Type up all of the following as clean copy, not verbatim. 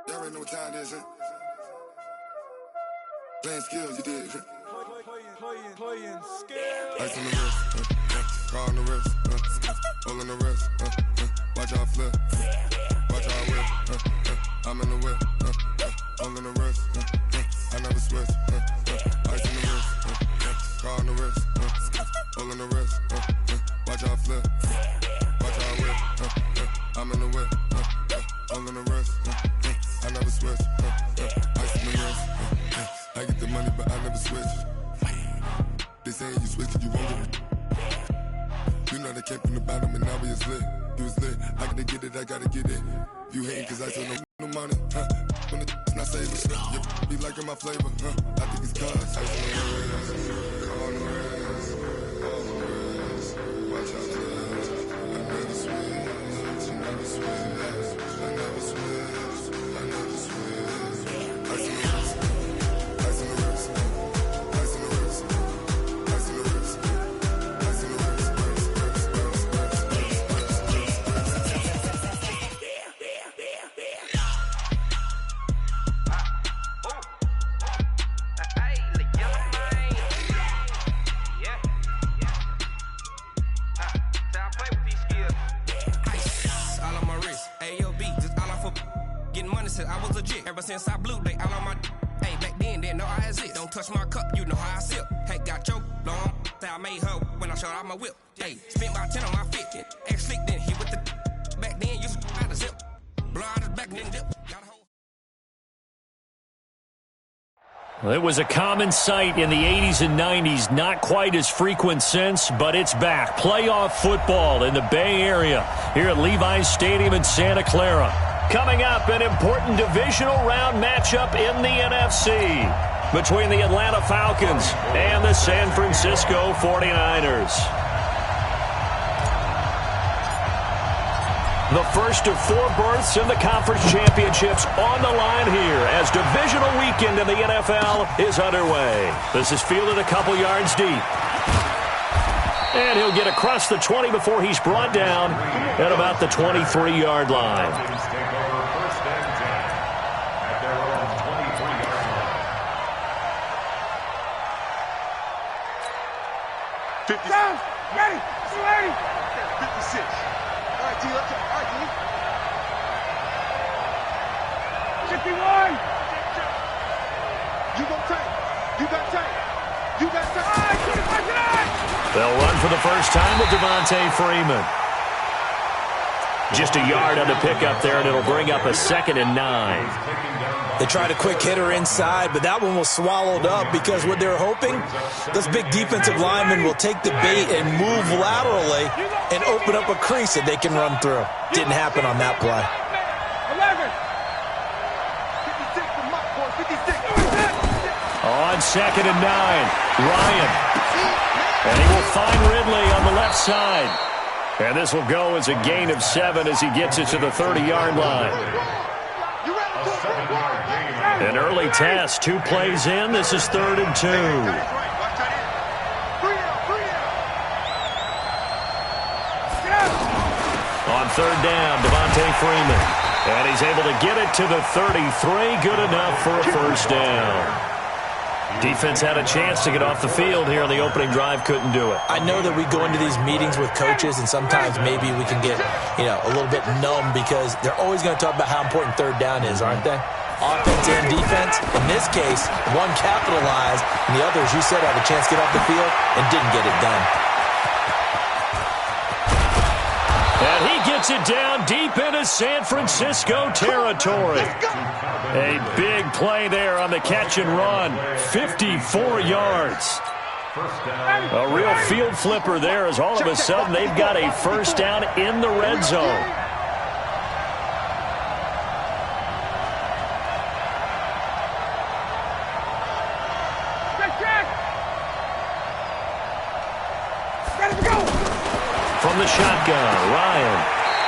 You already know what time it is, huh? Playing skills, you did. Playing skills. Ice on the wrist, car on the wrist, all on the wrist, watch how I flip, watch how I whip, I'm in the whip, all on the wrist, I never switch, ice on the wrist, car on the wrist, all on the wrist, watch how I flip, watch how I whip, I'm in the whip, all on the wrist, I never switch, ice on the wrist, I get the money but I never switch. They saying you switch it, you won't get it. You know they came from the bottom and now we is lit. You was lit, I gotta get it, I gotta get it. You hating cause I still no money, huh? When it's not saving, you be liking my flavor, huh? I think it's cause I still on the wrist, all the wrist, watch out the left. I never switch, I never switch, I never switch, I never switch. Ice on the wrist, ice on the wrist, ice on the wrist, ice on the wrist, ice on the wrist. I was legit ever since I blew they all on my hey back then didn't know I exist. Don't touch my cup, you know how I sip. Hey, got choked long, I made her when I showed out my whip. Hey, spent about 10 on my 50. Ex slick then hit with the back then used to out of zip. Blow out his back then dip. Got a hold. Well, it was a common sight in the 80s and 90s, not quite as frequent since, but it's back. Playoff football in the Bay Area here at Levi's Stadium in Santa Clara. Coming up, an important divisional round matchup in the NFC between the Atlanta Falcons and the San Francisco 49ers. The first of 4 berths in the conference championships on the line here as divisional weekend in the NFL is underway. This is fielded a couple yards deep. And he'll get across the 20 before he's brought down at about the 23-yard line. 50. Ready. 56. All right, D. All right, D. 51. You go tight. You got tight. You got tight. They'll run for the first time with Devontae Freeman. Just a yard on the pickup there, and it'll bring up a 2nd and 9. They tried a quick hitter inside, but that one was swallowed up because what they're hoping, those big defensive linemen will take the bait and move laterally and open up a crease that they can run through. Didn't happen on that play. 11. 56. On 2nd and 9, Ryan. And he will find Ridley on the left side. And this will go as a gain of 7 as he gets it to the 30-yard line. An early test, 2 plays in. This is 3rd and 2. On 3rd down, Devontae Freeman. And he's able to get it to the 33. Good enough for a first down. Defense had a chance to get off the field here on the opening drive, couldn't do it. I know that we go into these meetings with coaches, and sometimes maybe we can get, a little bit numb because they're always going to talk about how important 3rd down is, aren't they? Offense and defense. In this case, one capitalized, and the other, as you said, had a chance to get off the field and didn't get it done. And he gets it down deep into San Francisco territory. A big play there on the catch and run. 54 yards. A real field flipper there as all of a sudden they've got a first down in the red zone. From the shotgun, Ryan.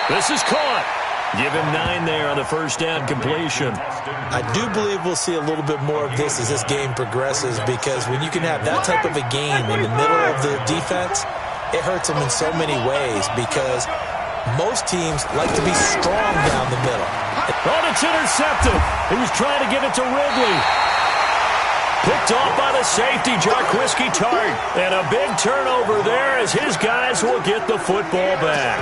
This is caught. Give him 9 there on the first down completion. I do believe we'll see a little bit more of this as this game progresses because when you can have that type of a game in the middle of the defense, it hurts them in so many ways because most teams like to be strong down the middle. Oh, it's intercepted. He was trying to give it to Ridley. Picked off by the safety, Jarquiski Tart. And a big turnover there as his guys will get the football back.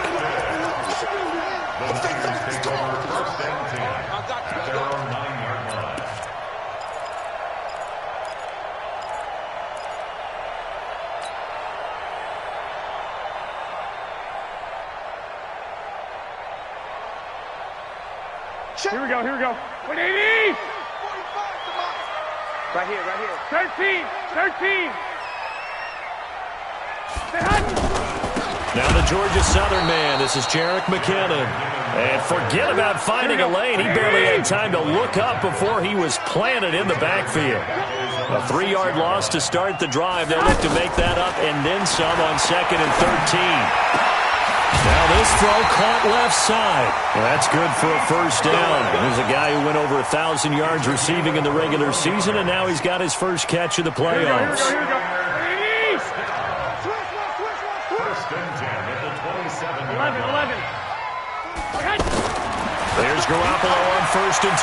Here we go, here we go. 180! Right here, right here. 13! Now the Georgia Southern man, this is Jerick McKinnon. And forget about finding a lane. He barely had time to look up before he was planted in the backfield. A 3-yard loss to start the drive. They'll look to make that up and then some on 2nd and 13. Now this throw caught left side. Well, that's good for a first down. There's a guy who went over 1,000 yards receiving in the regular season, and now he's got his first catch of the playoffs. Here we go. First and 10 at the 27. 11. There's Garoppolo on 1st and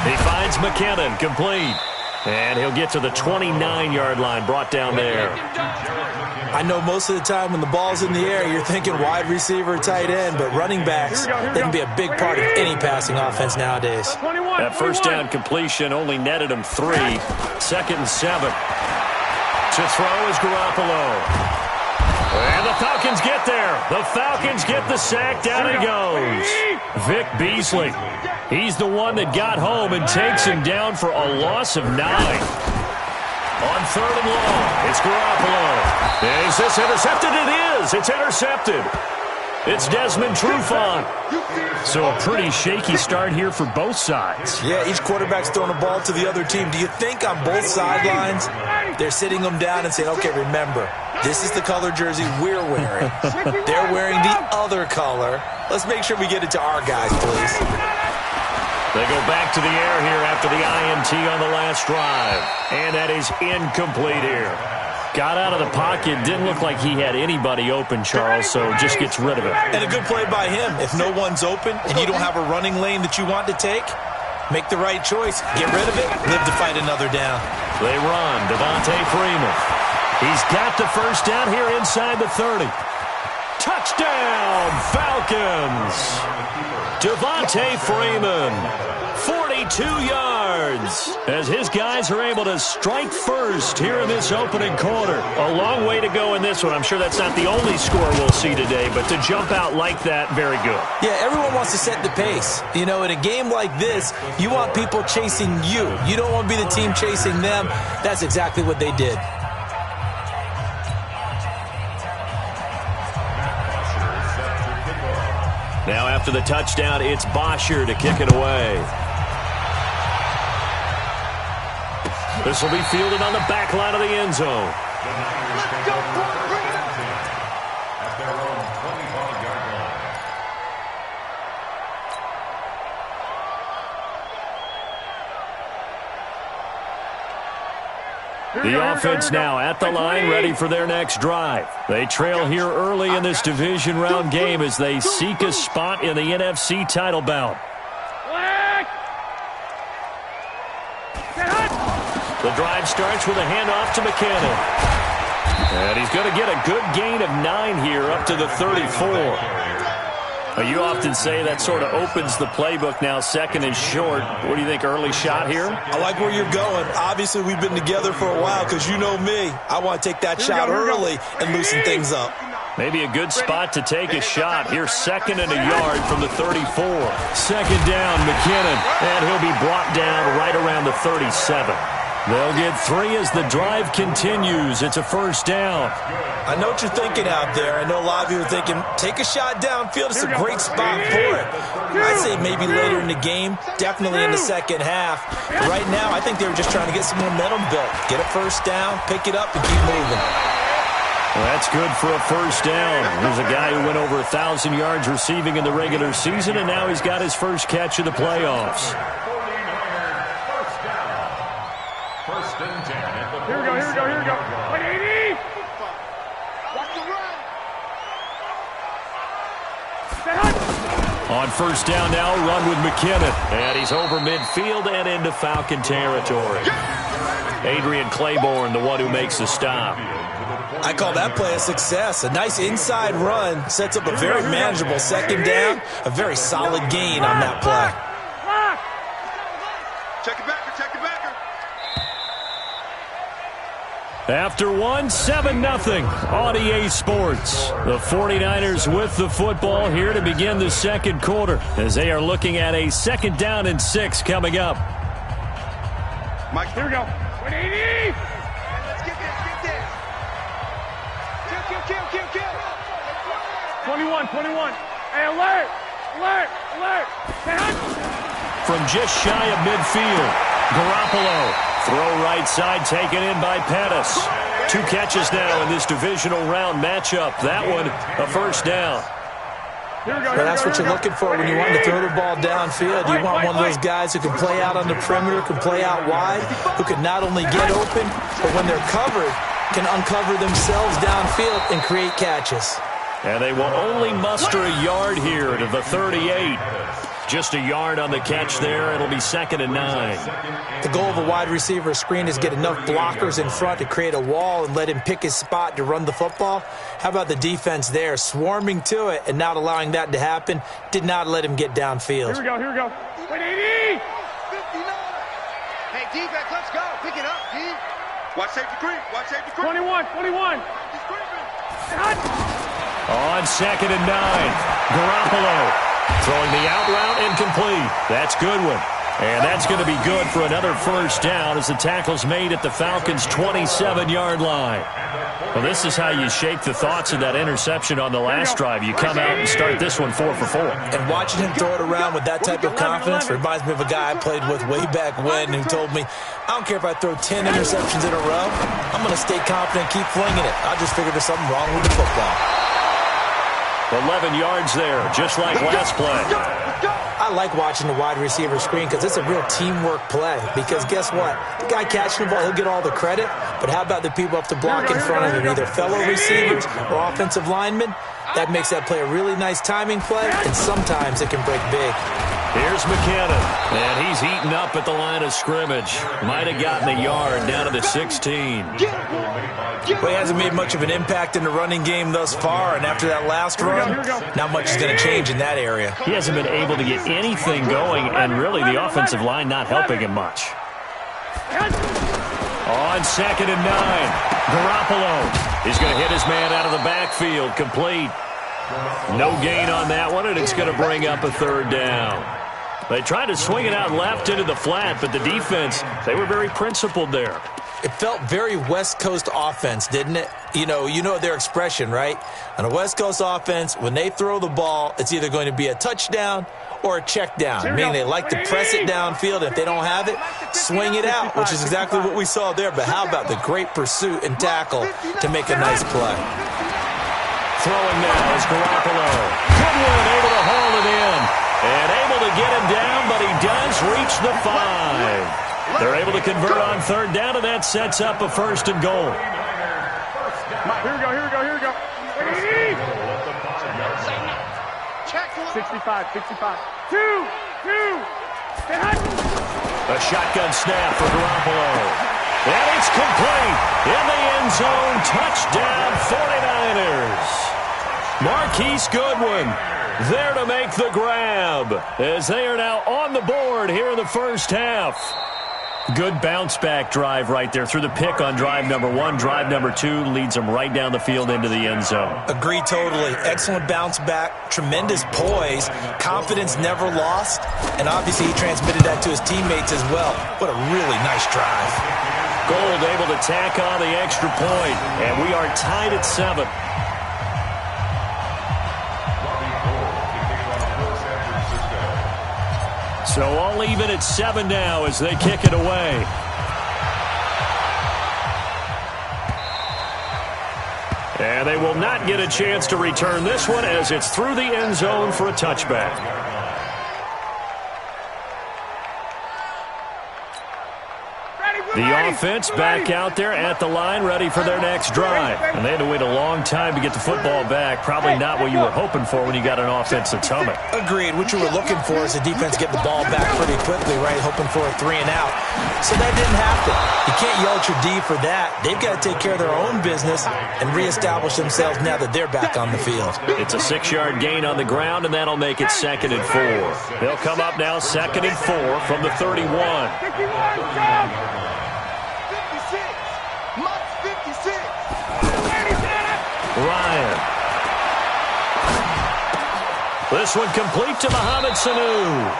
10. He finds McKinnon, complete. And he'll get to the 29-yard line, brought down there. I know most of the time when the ball's in the air, you're thinking wide receiver, tight end, but running backs, they can be a big part of any passing offense nowadays. That first down completion only netted him 3. 2nd and 7. To throw is Garoppolo. And the Falcons get there. The Falcons get the sack. Down he goes. Vic Beasley. He's the one that got home and takes him down for a loss of 9. On 3rd and long, it's Garoppolo. Is this intercepted? It is. It's intercepted. It's Desmond Trufant. So a pretty shaky start here for both sides. Yeah, each quarterback's throwing a ball to the other team. Do you think on both sidelines they're sitting them down and saying, okay, remember, this is the color jersey we're wearing. They're wearing the other color. Let's make sure we get it to our guys, please. They go back to the air here after the INT on the last drive. And that is incomplete here. Got out of the pocket. Didn't look like he had anybody open, Charles, so just gets rid of it. And a good play by him. If no one's open and you don't have a running lane that you want to take, make the right choice. Get rid of it. Live to fight another down. They run. Devontae Freeman. He's got the first down here inside the 30. Touchdown, Falcons. Devontae Freeman, 42 yards, as his guys are able to strike first here in this opening quarter. A long way to go in this one. I'm sure that's not the only score we'll see today, but to jump out like that, very good. Yeah, everyone wants to set the pace. You know, in a game like this, you want people chasing you. You don't want to be the team chasing them. That's exactly what they did. Now after the touchdown, it's Bosher to kick it away. This will be fielded on the back line of the end zone. At their own 25-yard line. The offense now at the line, ready for their next drive. They trail here early in this division round game as they seek a spot in the NFC title bout. The drive starts with a handoff to McKinnon. And he's going to get a good gain of 9 here up to the 34. You often say that sort of opens the playbook now, 2nd and short. What do you think, early shot here? I like where you're going. Obviously, we've been together for a while because you know me. I want to take that shot early and loosen things up. Maybe a good spot to take a shot. Here, 2nd and a yard from the 34. 2nd down, McKinnon. And he'll be brought down right around the 37. They'll get 3 as the drive continues. It's a first down. I know what you're thinking out there. I know a lot of you are thinking, take a shot downfield. It's a great spot for it. I'd say maybe later in the game, definitely in the second half. But right now, I think they were just trying to get some momentum built. Get a first down, pick it up, and keep moving. Well, that's good for a first down. There's a guy who went over 1,000 yards receiving in the regular season, and now he's got his first catch of the playoffs. Here we go. 180. Watch the run. On first down now, run with McKinnon. And he's over midfield and into Falcon territory. Adrian Claiborne, the one who makes the stop. I call that play a success. A nice inside run sets up a very manageable second down. A very solid gain on that play. Check it backer, check it backer. After 7-0 on EA Sports. The 49ers with the football here to begin the second quarter as they are looking at a 2nd down and 6 coming up. Mike, here we go. 180! Let's get this. Kill. 21. Hey, alert! From just shy of midfield, Garoppolo. Throw right side taken in by Pettis. 2 catches now in this divisional round matchup. That one, a first down. Well, that's what you're looking for when you want to throw the ball downfield. You want one of those guys who can play out on the perimeter, can play out wide, who can not only get open, but when they're covered, can uncover themselves downfield and create catches. And they will only muster a yard here to the 38. Just a yard on the catch there. It'll be 2nd and 9. The goal of a wide receiver screen is get enough blockers in front to create a wall and let him pick his spot to run the football. How about the defense there, swarming to it and not allowing that to happen? Did not let him get downfield. Here we go. 180! 59! Hey, defense, let's go. Pick it up, D. Watch safety creep. 21. On 2nd and 9, Garoppolo throwing the out route incomplete. That's Goodwin. And that's going to be good for another first down as the tackle's made at the Falcons' 27-yard line. Well, this is how you shake the thoughts of that interception on the last drive. You come out and start this one 4 for 4. And watching him throw it around with that type of confidence reminds me of a guy I played with way back when who told me, I don't care if I throw 10 interceptions in a row, I'm going to stay confident and keep flinging it. I just figured there's something wrong with the football. 11 yards there, just like last play. I like watching the wide receiver screen because it's a real teamwork play. Because guess what? The guy catching the ball, he'll get all the credit. But how about the people up to block in front of him, either fellow receivers or offensive linemen? That makes that play a really nice timing play, and sometimes it can break big. Here's McKinnon, and he's eaten up at the line of scrimmage. Might have gotten a yard down to the 16. Well, he hasn't made much of an impact in the running game thus far, and after that last run, not much is going to change in that area. He hasn't been able to get anything going, and really the offensive line not helping him much. On 2nd and 9, Garoppolo is going to hit his man out of the backfield, complete. No gain on that one, and it's going to bring up a 3rd down. They tried to swing it out left into the flat, but the defense, they were very principled there. It felt very West Coast offense, didn't it? You know their expression, right? On a West Coast offense, when they throw the ball, it's either going to be a touchdown or a check down, meaning they like to press it downfield. If they don't have it, swing it out, which is exactly what we saw there. But how about the great pursuit and tackle to make a nice play? Throwing now is Garoppolo. Goodwin able to haul it in and able to get him down, but he does reach the 5. They're able to convert on 3rd down, and that sets up a 1st and goal. Here we go. 65. 2. A shotgun snap for Garoppolo. And it's complete. In the end zone, touchdown 49ers. Marquise Goodwin there to make the grab as they are now on the board here in the first half. Good bounce-back drive right there through the pick on drive number 1. Drive number 2 leads them right down the field into the end zone. Agree totally. Excellent bounce-back, tremendous poise, confidence never lost, and obviously he transmitted that to his teammates as well. What a really nice drive. Gold able to tack on the extra point, and we are tied at 7. So all even at 7 now as they kick it away. And they will not get a chance to return this one as it's through the end zone for a touchback. Ready, The offense back out there at the line, ready for their next drive. And they had to wait a long time to get the football back. Probably not what you were hoping for when you got an offensive summit. Agreed. What you were looking for is the defense get the ball back pretty quickly, right? Hoping for a 3 and out. So that didn't happen. You can't yell at your D for that. They've got to take care of their own business and reestablish themselves now that they're back on the field. It's a 6-yard gain on the ground, and that'll make it 2nd and 4. They'll come up now 2nd and 4 from the 31. Ryan. This one complete to Mohamed Sanu.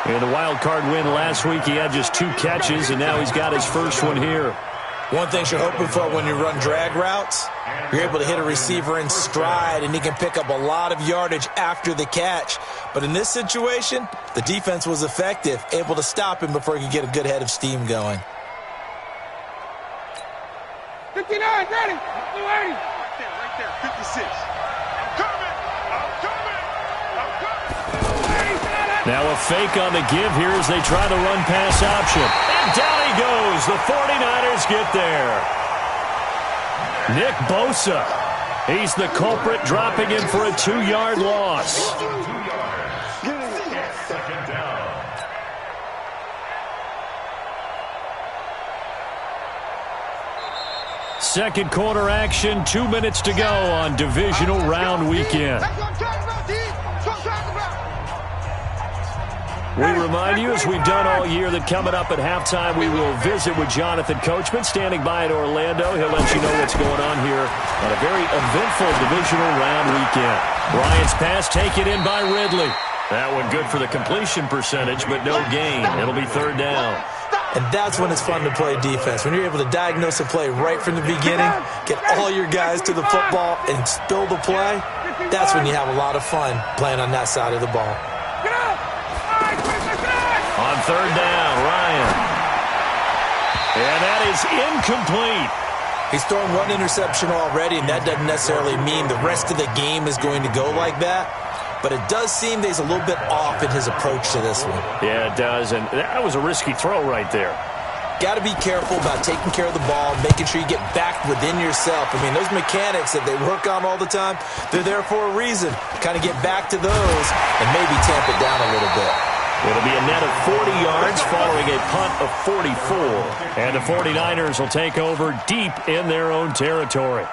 In the wild card win last week, he had just 2 catches, and now he's got his first one here. One thing you're hoping for when you run drag routes, you're able to hit a receiver in stride, and he can pick up a lot of yardage after the catch. But in this situation, the defense was effective, able to stop him before he could get a good head of steam going. 59, ready. 280. Right there, 56. I'm coming. Now a fake on the give here as they try the run-pass option. And down he goes. The 49ers get there. Nick Bosa. He's the culprit, dropping him for a 2-yard loss. Second quarter action, 2 minutes to go on divisional round weekend. We remind you, as we've done all year, that coming up at halftime, we will visit with Jonathan Coachman, standing by in Orlando. He'll let you know what's going on here on a very eventful divisional round weekend. Bryant's pass taken in by Ridley. That one good for the completion percentage, but no gain. It'll be 3rd down. And that's when it's fun to play defense. When you're able to diagnose a play right from the beginning, get all your guys to the football, and spill the play, that's when you have a lot of fun playing on that side of the ball. On 3rd down, Ryan. And that is incomplete. He's thrown 1 interception already, and that doesn't necessarily mean the rest of the game is going to go like that. But it does seem that he's a little bit off in his approach to this one. Yeah, it does, and that was a risky throw right there. Got to be careful about taking care of the ball, making sure you get back within yourself. I mean, those mechanics that they work on all the time, they're there for a reason. Kind of get back to those and maybe tamp it down a little bit. It'll be a net of 40 yards following a punt of 44. And the 49ers will take over deep in their own territory.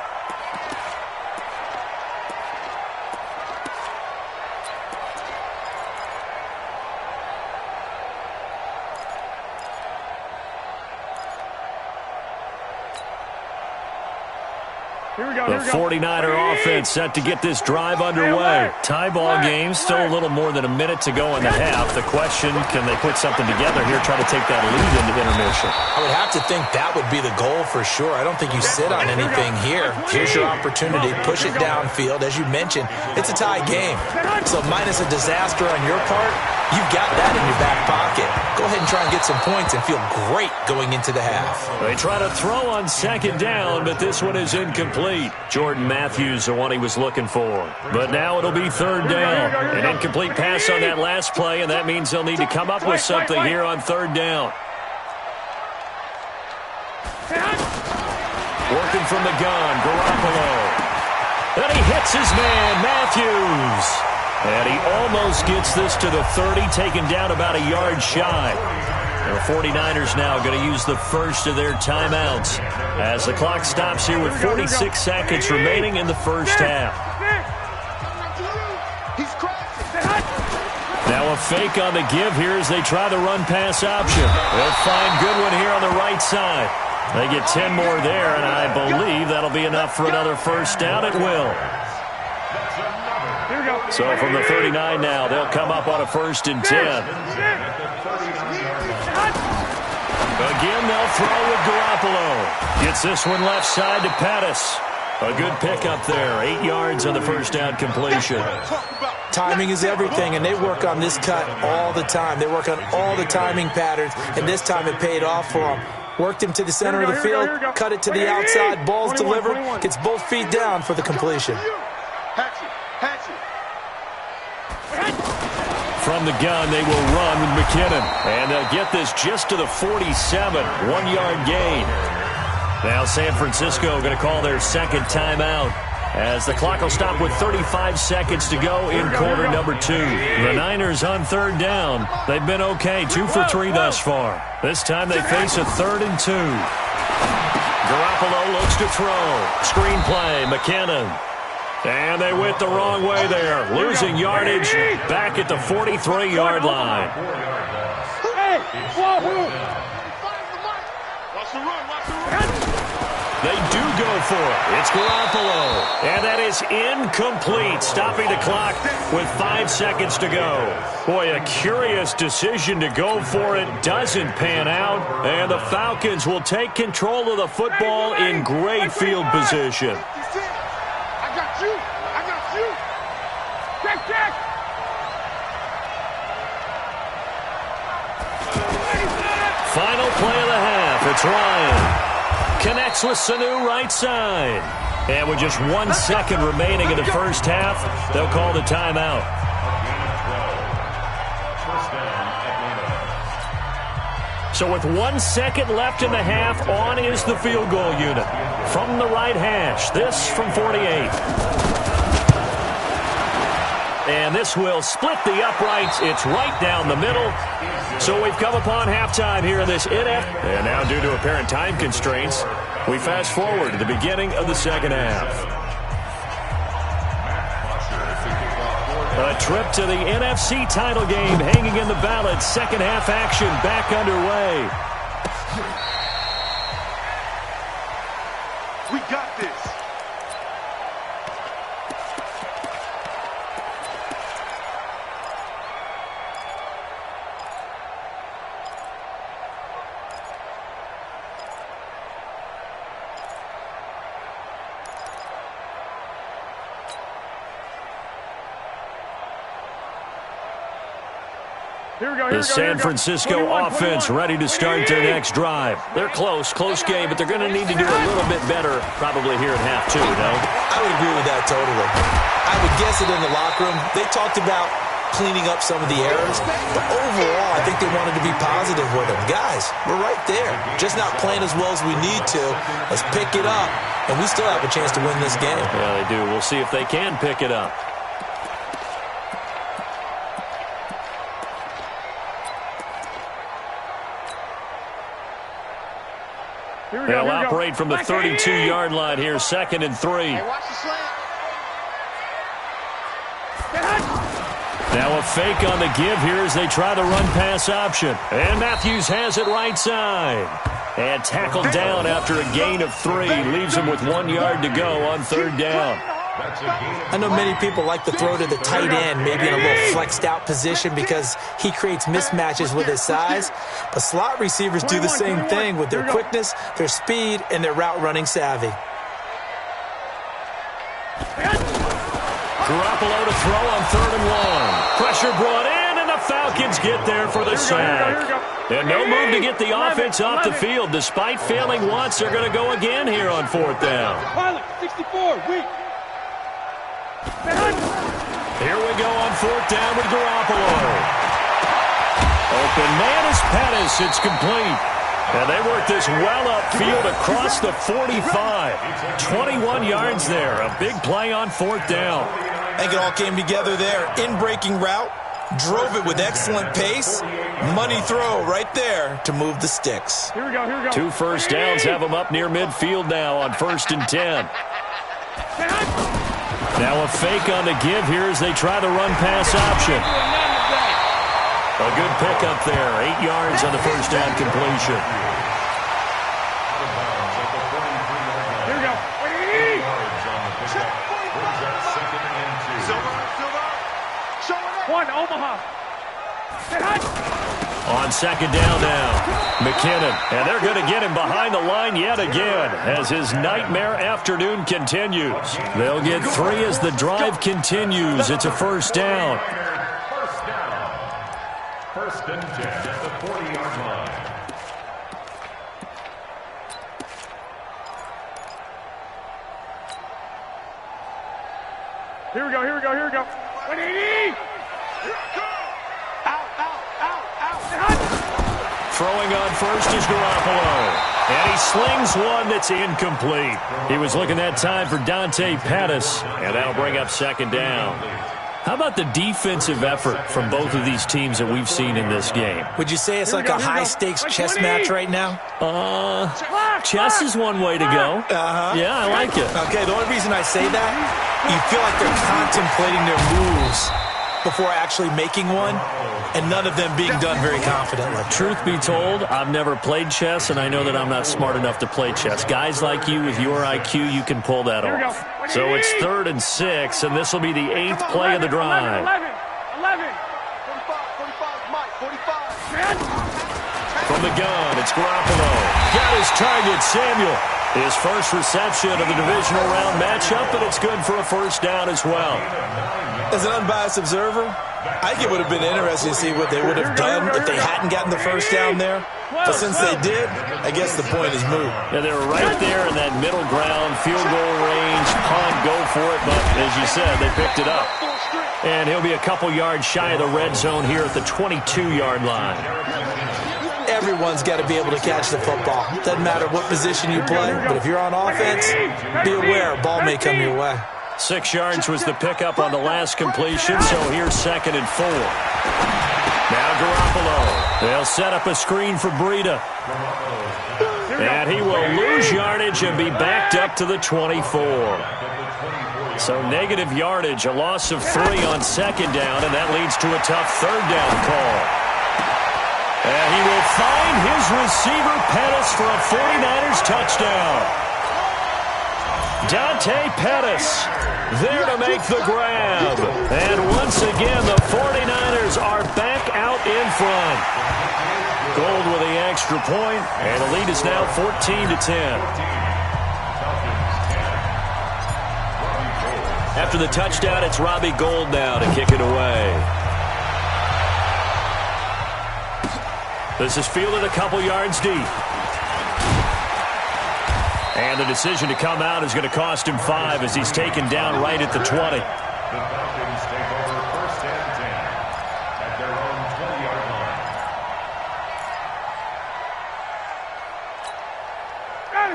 The 49er offense set to get this drive underway. Tie ball game, still a little more than a minute to go in the half. The question, can they put something together here, try to take that lead into intermission? I would have to think that would be the goal for sure. I don't think you sit on anything here. Here's your opportunity. Push it downfield. As you mentioned, it's a tie game. So minus a disaster on your part, you've got that in your back pocket. Go ahead and try and get some points and feel great going into the half. They try to throw on 2nd down, but this one is incomplete. Jordan Matthews, the one he was looking for. But now it'll be 3rd down. An incomplete pass on that last play, and that means they'll need to come up with something here on 3rd down. Working from the gun, Garoppolo. And he hits his man, Matthews. And he almost gets this to the 30, taken down about a yard shy. The 49ers now going to use the first of their timeouts as the clock stops here with 46 seconds remaining in the first half. Now a fake on the give here as they try the run-pass option. They'll find Goodwin here on the right side. They get 10 more there, and I believe that'll be enough for another first down. It will. So from the 39 now, they'll come up on a 1st and 10. Again, they'll throw with Garoppolo. Gets this one left side to Pettis. A good pickup there. 8 yards on the first down completion. Timing is everything, and they work on this cut all the time. They work on all the timing patterns, and this time it paid off for them. Worked him to the center of the field, cut it to the outside, ball's delivered, gets both feet down for the completion. From from the gun. They will run with McKinnon. And they'll get this just to the 47. 1-yard gain. Now San Francisco going to call their second timeout, as the clock will stop with 35 seconds to go in quarter number 2. The Niners on third down. They've been okay, 2 for 3 thus far. This time they face a 3rd and 2. Garoppolo looks to throw. Screen play, McKinnon. And they went the wrong way there, losing yardage back at the 43-yard line. They do go for it. It's Garoppolo. And that is incomplete, stopping the clock with 5 seconds to go. Boy, a curious decision to go for it. Doesn't pan out. And the Falcons will take control of the football in great field position. Final play of the half. It's Ryan. Connects with Sanu right side. And with just 1 second remaining in the first half, they'll call the timeout. So with 1 second left in the half, on is the field goal unit. From the right hash, this from 48. And this will split the uprights. It's right down the middle. So we've come upon halftime here in this NF. And now due to apparent time constraints, we fast forward to the beginning of the second half. A trip to the NFC title game hanging in the balance. Second half action back underway. We got this. The San Francisco offense ready to start their next drive. They're close game, but they're going to need to do a little bit better probably here at half 2, no? I would agree with that totally. I would guess it in the locker room. They talked about cleaning up some of the errors, but overall, I think they wanted to be positive with them. Guys, we're right there. Just not playing as well as we need to. Let's pick it up, and we still have a chance to win this game. Yeah, they do. We'll see if they can pick it up. They'll operate from the 32-yard line here, 2nd and 3. Hey, watch the slant. Now a fake on the give here as they try the run-pass option. And Matthews has it right side. And tackled down after a gain of 3. Leaves him with 1 yard to go on 3rd down. I know many people like to throw to the tight end, maybe in a little flexed out position because he creates mismatches with his size. But slot receivers do the same thing with their quickness, their speed, and their route running savvy. Garoppolo to throw on 3rd and 1. Pressure brought in, and the Falcons get there for the sack. And no move to get the offense off the field. Despite failing once, they're going to go again here on 4th down. Pilot, 64, weak. Here we go on 4th down with Garoppolo. Open man is Pettis. It's complete. And they work this well upfield across the 45. 21 yards there. A big play on 4th down. I think it all came together there. In-breaking route. Drove it with excellent pace. Money throw right there to move the sticks. Here we go. 2 first downs have them up near midfield now on 1st and 10. Now a fake on the give here as they try the run-pass option. A good pickup there. 8 yards on the first down completion. Here we go. One, Omaha. On 2nd down now, McKinnon. And they're going to get him behind the line yet again as his nightmare afternoon continues. They'll get 3 as the drive continues. It's a 1st down. 1st and 10 at the 40-yard line. Here we go. 180. Throwing on first is Garoppolo. And he slings one that's incomplete. He was looking that time for Dante Pettis, and that'll bring up second down. How about the defensive effort from both of these teams that we've seen in this game? Would you say it's like a high-stakes chess match right now? Chess is one way to go. Yeah, I like it. Okay, the only reason I say that, you feel like they're contemplating their moves before actually making one, and none of them being done very confidently. Truth be told, I've never played chess, and I know that I'm not smart enough to play chess. Guys like you with your IQ, you can pull that off. So it's 3rd and 6, and this will be the 8th play of the drive. 11. 45, Mike, 45. From the gun, it's Garoppolo. Got his target, Samuel. His first reception of the divisional round matchup, and it's good for a first down as well. As an unbiased observer, I think it would have been interesting to see what they would have done if they hadn't gotten the first down there. But since they did, I guess the point is moot. Yeah, they were right there in that middle ground, field goal range, punt, go for it. But as you said, they picked it up. And he'll be a couple yards shy of the red zone here at the 22-yard line. Everyone's got to be able to catch the football. Doesn't matter what position you play, but if you're on offense, be aware, ball may come your way. 6 yards was the pickup on the last completion, so here's 2nd and 4. Now Garoppolo. They'll set up a screen for Breida. And he will lose yardage and be backed up to the 24. So negative yardage, a loss of 3 on 2nd down, and that leads to a tough 3rd down call. And he will find his receiver, Pettis, for a 49ers touchdown. Dante Pettis there to make the grab. And once again, the 49ers are back out in front. Gold with the extra point, and the lead is now 14-10. After the touchdown, it's Robbie Gould now to kick it away. This is fielded a couple yards deep. And the decision to come out is going to cost him 5 as he's taken down right at the 20. The Falcons take over 1st and 10 at their own 20-yard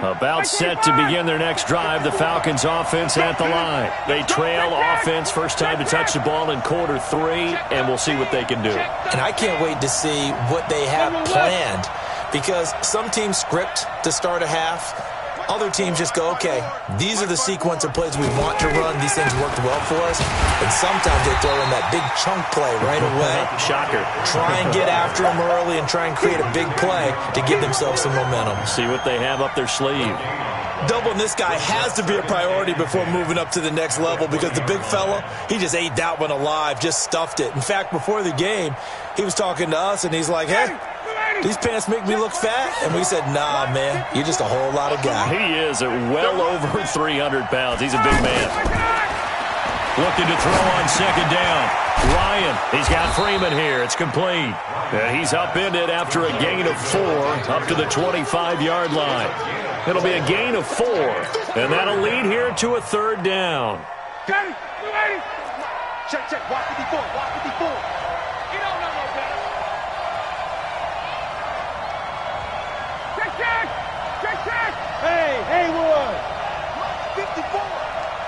line. About set to begin their next drive, the Falcons offense at the line. They trail offense, first time to touch the ball in quarter 3, and we'll see what they can do. And I can't wait to see what they have planned, because some teams script to start a half. Other teams just go, okay, these are the sequence of plays we want to run. These things worked well for us. And sometimes they throw in that big chunk play right away. Shocker. Try and get after them early and try and create a big play to give themselves some momentum. See what they have up their sleeve. Doubling this guy has to be a priority before moving up to the next level, because the big fella, he just ate that one alive, just stuffed it. In fact, before the game, he was talking to us, and he's like, hey, these pants make me look fat? And we said, nah, man, you're just a whole lot of guy. He is at well over 300 pounds. He's a big man. Looking to throw on 2nd down. Ryan, he's got Freeman here. It's complete. And he's upended after a gain of 4 up to the 25-yard line. It'll be a gain of 4, and that'll lead here to a 3rd down. Check, watch 54, watch 54. You don't know no better. Check. Hey, Haywood.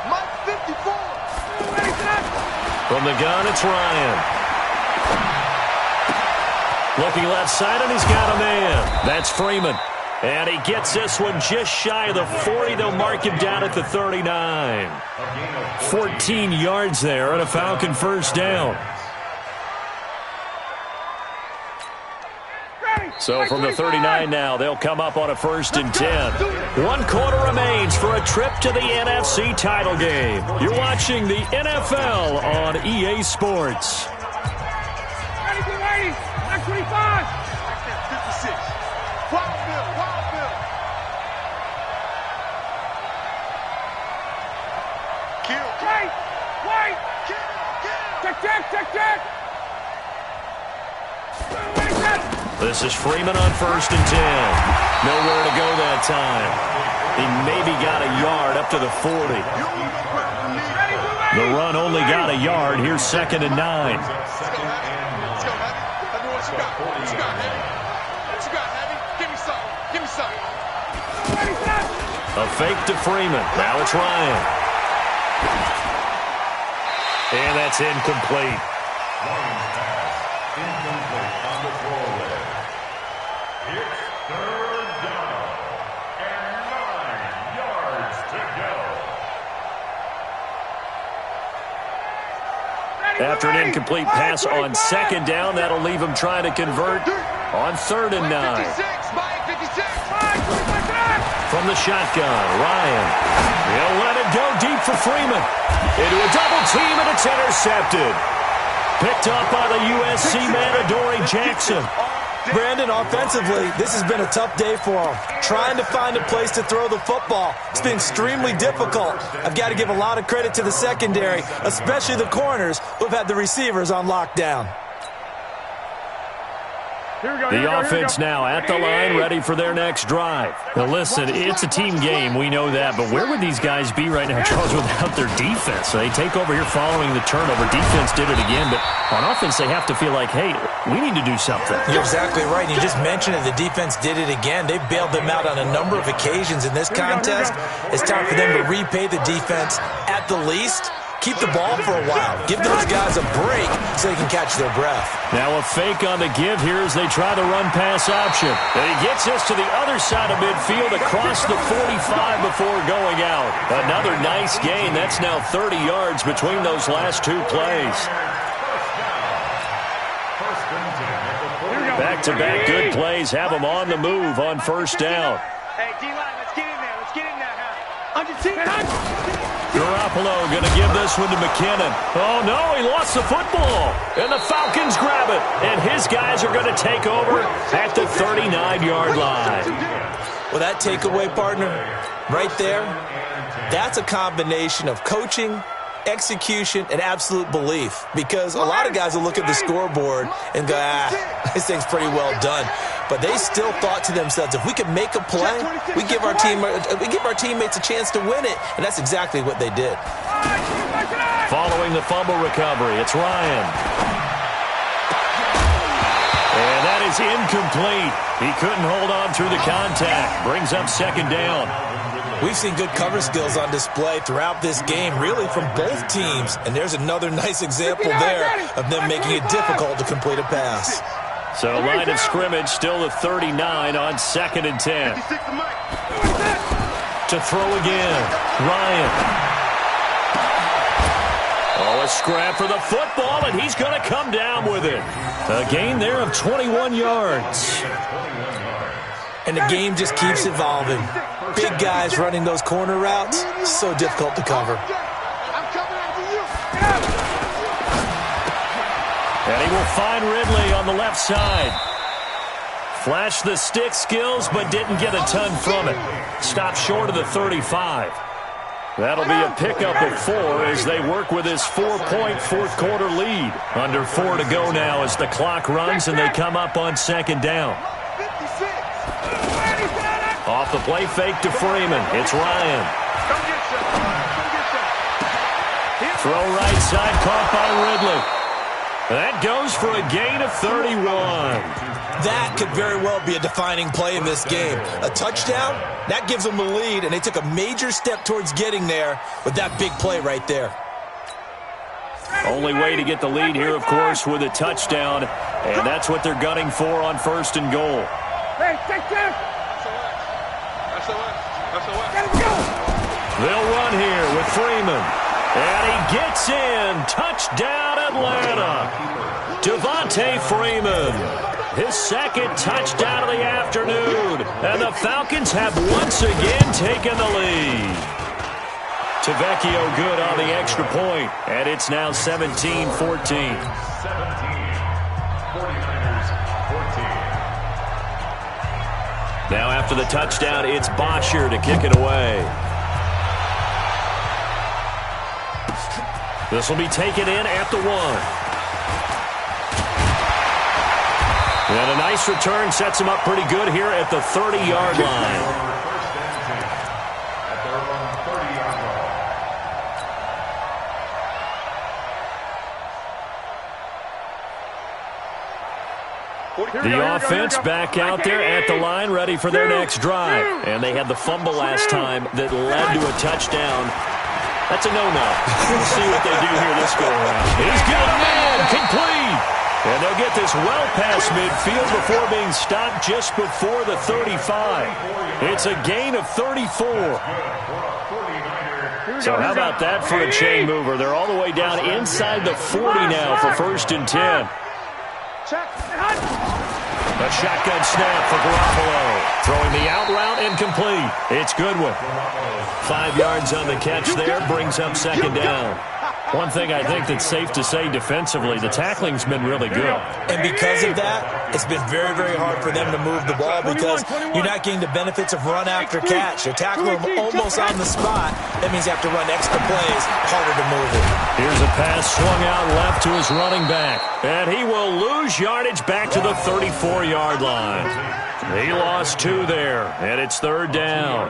Mike 54. From the gun, it's Ryan. Looking left side, and he's got a man. That's Freeman. And he gets this one just shy of the 40. They'll mark him down at the 39. 14 yards there and a Falcon first down. So from the 39 now, they'll come up on a 1st and 10. 1 quarter remains for a trip to the NFC title game. You're watching the NFL on EA Sports. Ready, 25. 56. Wild Bill. Kill. Wait. Kill. Check. This is Freeman on 1st and 10. Nowhere to go that time. He maybe got a yard up to the 40. The run only got a yard. Here's 2nd and 9. What you got, Heavy? Give me some. Give me some. A fake to Freeman. Now it's Ryan. And that's incomplete. Lions pass. Incomplete on the throwaway. It's third down. And 9 yards to go. After an incomplete pass on second down, that'll leave him trying to convert on 3rd and 9. 56. From the shotgun, Ryan. He'll let it go deep for Freeman. Into a double team, and it's intercepted. Picked up by the USC man, Adoree Jackson. Brandon, offensively, this has been a tough day for him. Trying to find a place to throw the football. It's been extremely difficult. I've got to give a lot of credit to the secondary, especially the corners who have had the receivers on lockdown. The offense now at the line, ready for their next drive. Now listen, it's a team game, we know that, but where would these guys be right now, Charles, without their defense? They take over here following the turnover. Defense did it again, but on offense they have to feel like, hey, we need to do something. You're exactly right. You just mentioned it. The defense did it again. They bailed them out on a number of occasions in this contest. It's time for them to repay the defense at the least. Keep the ball for a while. Give those guys a break so they can catch their breath. Now a fake on the give here as they try the run-pass option. And he gets us to the other side of midfield across the 45 before going out. Another nice gain. That's now 30 yards between those last two plays. Back-to-back good plays have them on the move on 1st down. Hey, D-line, let's get in there. Let's get in there, huh? Garoppolo going to give this one to McKinnon. Oh, no, he lost the football. And the Falcons grab it. And his guys are going to take over at the 39-yard line. Well, that takeaway, partner, right there, that's a combination of coaching, execution, and absolute belief. Because a lot of guys will look at the scoreboard and go, this thing's pretty well done. But they still thought to themselves, if we can make a play, we give our teammates a chance to win it. And that's exactly what they did. Following the fumble recovery, it's Ryan. And that is incomplete. He couldn't hold on through the contact. Brings up 2nd down. We've seen good cover skills on display throughout this game, really from both teams. And there's another nice example there of them making it difficult to complete a pass. So line of scrimmage still at 39 on 2nd and 10. To throw again, Ryan. Oh, a scrap for the football, and he's going to come down with it. A gain there of 21 yards. And the game just keeps evolving. Big guys running those corner routes, so difficult to cover. And he will find Ridley on the left side. Flashed the stick skills, but didn't get a ton from it. Stopped short of the 35. That'll be a pickup of 4 as they work with his 4-point 4th quarter lead. Under 4 to go now as the clock runs and they come up on 2nd down. Off the play fake to Freeman. It's Ryan. Throw right side, caught by Ridley. That goes for a gain of 31. That could very well be a defining play in this game. A touchdown, that gives them the lead, and they took a major step towards getting there with that big play right there. Only way to get the lead here, of course, with a touchdown, and that's what they're gunning for on 1st and goal. Hey, take care. They'll run here with Freeman. And he gets in. Touchdown, Atlanta. Devontae Freeman. His 2nd touchdown of the afternoon. And the Falcons have once again taken the lead. Tavecchio good on the extra point. And it's now 17-14. 17. 49ers 14. Now after the touchdown, it's Bosher to kick it away. This will be taken in at the 1. And a nice return sets him up pretty good here at the 30-yard line. The offense back out there at the line, ready for their next drive. And they had the fumble last time that led to a touchdown. That's a no-no. We'll see what they do here this go-around. He's got a man, complete. And they'll get this well past midfield before being stopped just before the 35. It's a gain of 34. So how about that for a chain mover? They're all the way down inside the 40 now for 1st and 10. A shotgun snap for Garoppolo. Throwing the out route incomplete. It's Goodwin. 5 yards on the catch there. Brings up 2nd down. One thing I think that's safe to say defensively, the tackling's been really good. And because of that, it's been very, very hard for them to move the ball because you're not getting the benefits of run after catch. You're tackling them almost on the spot. That means you have to run extra plays, harder to move it. Here's a pass swung out left to his running back. And he will lose yardage back to the 34-yard line. He lost 2 there, and it's 3rd down.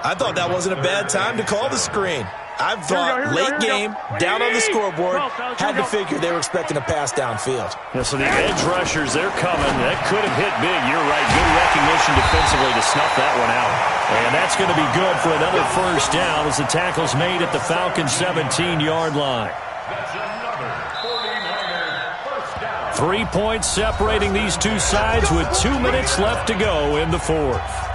I thought that wasn't a bad time to call the screen. I thought late game, down on the scoreboard, had to figure they were expecting a pass downfield. Yeah, so the edge rushers, they're coming. That could have hit big. You're right. Good recognition defensively to snuff that one out. And that's going to be good for another 1st down as the tackle's made at the Falcons' 17-yard line. 3 points separating these two sides with 2 minutes left to go in the 4th.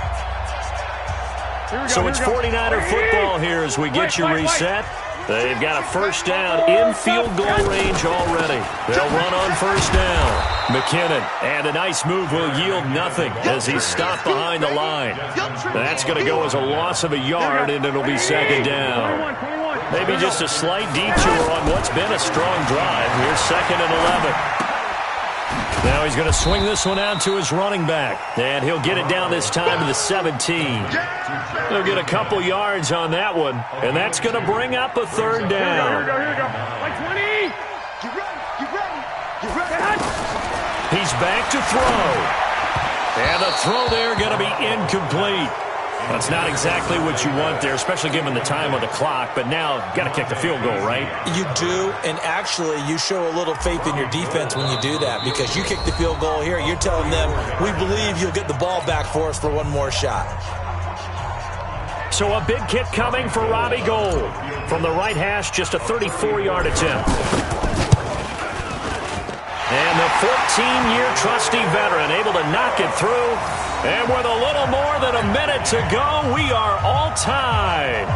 So it's 49er football here as we get you reset. They've got a 1st down in field goal range already. They'll run on 1st down. McKinnon, and a nice move will yield nothing as he's stopped behind the line. That's going to go as a loss of a yard, and it'll be 2nd down. Maybe just a slight detour on what's been a strong drive. Here's 2nd and 11. Now he's going to swing this one out to his running back. And he'll get it down this time to the 17. He'll get a couple yards on that one. And that's going to bring up a 3rd down. Here we go. Like 20. Get ready. He's back to throw. And the throw there going to be incomplete. That's not exactly what you want there, especially given the time on the clock. But now, got to kick the field goal, right? You do, and actually, you show a little faith in your defense when you do that because you kick the field goal here. You're telling them, we believe you'll get the ball back for us for one more shot. So a big kick coming for Robbie Gould. From the right hash, just a 34-yard attempt. And the 14-year trusty veteran able to knock it through. And with a little more than a minute to go, we are all tied.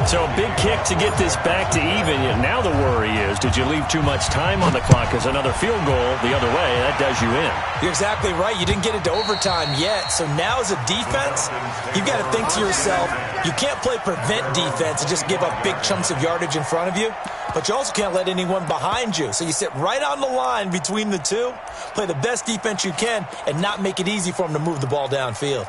So a big kick to get this back to even. Now the worry is, did you leave too much time on the clock? Because another field goal the other way, that does you in. You're exactly right. You didn't get it to overtime yet. So now as a defense, you've got to think to yourself, you can't play prevent defense and just give up big chunks of yardage in front of you. But you also can't let anyone behind you. So you sit right on the line between the two, play the best defense you can, and not make it easy for them to move the ball downfield.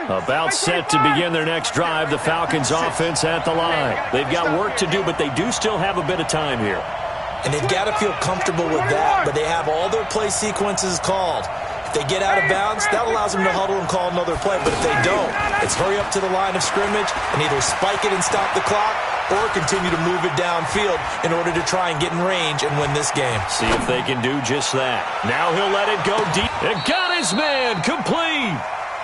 About set to begin their next drive, the Falcons offense at the line. They've got work to do, but they do still have a bit of time here. And they've got to feel comfortable with that, but they have all their play sequences called. If they get out of bounds, that allows them to huddle and call another play. But if they don't, it's hurry up to the line of scrimmage and either spike it and stop the clock or continue to move it downfield in order to try and get in range and win this game. See if they can do just that. Now he'll let it go deep. And got his man complete.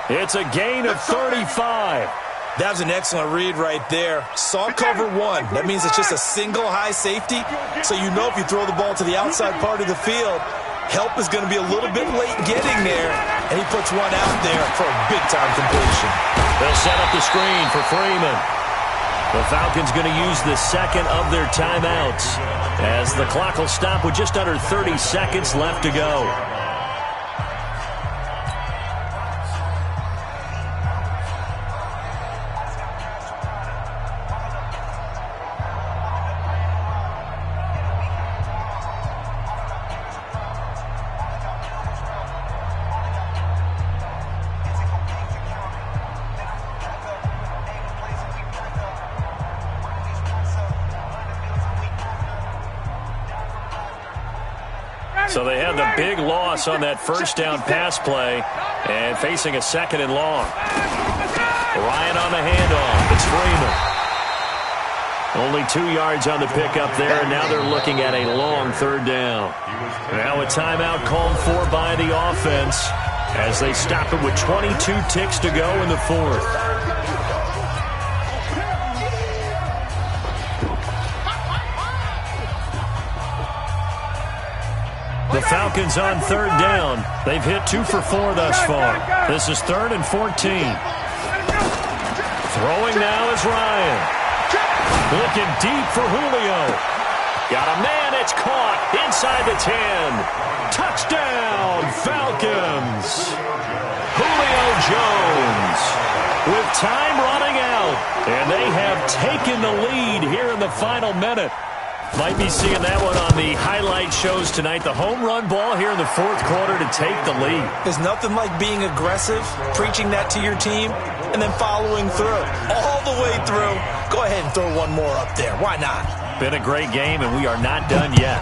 It's a gain of 35. That was an excellent read right there. Saw cover one. That means it's just a single high safety. So you know if you throw the ball to the outside part of the field, help is going to be a little bit late getting there. And he puts one out there for a big-time completion. They'll set up the screen for Freeman. The Falcons going to use the second of their timeouts as the clock will stop with just under 30 seconds left to go. So they had the big loss on that first down pass play and facing a second and long. Ryan on the handoff. It's Freeman. Only 2 yards on the pickup there, and now they're looking at a long third down. Now a timeout called for by the offense as they stop it with 22 ticks to go in the fourth. The Falcons on third down. They've hit 2 for 4 thus far. This is 3rd and 14. Throwing now is Ryan. Looking deep for Julio. Got a man, it's caught inside the 10. Touchdown, Falcons. Julio Jones with time running out. And they have taken the lead here in the final minute. Might be seeing that one on the highlight shows tonight. The home run ball here in the fourth quarter to take the lead. There's nothing like being aggressive, preaching that to your team, and then following through. All the way through. Go ahead and throw one more up there. Why not? Been a great game, and we are not done yet.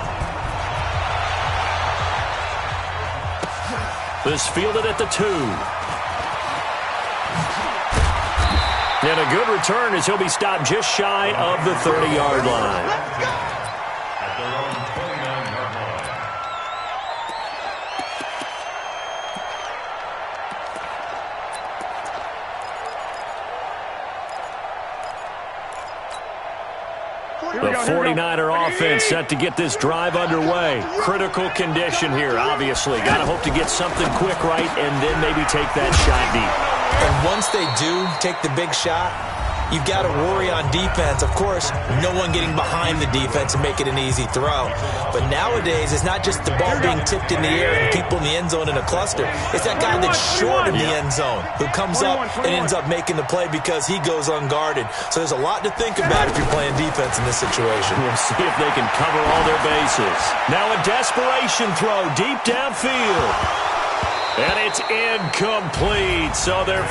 This fielded at the 2. And a good return as he'll be stopped just shy of the 30-yard line. At their own 29-yard line. The 49er offense set to get this drive underway. Critical condition here, obviously. Got to hope to get something quick right and then maybe take that shot deep. And once they do take the big shot, you've got to worry on defense. Of course, no one getting behind the defense and make it an easy throw. But nowadays, it's not just the ball being tipped in the air and people in the end zone in a cluster. It's that guy that's short of the end zone who comes up and ends up making the play because he goes unguarded. So there's a lot to think about if you're playing defense in this situation. We'll see if they can cover all their bases. Now a desperation throw deep downfield. And it's incomplete. So they're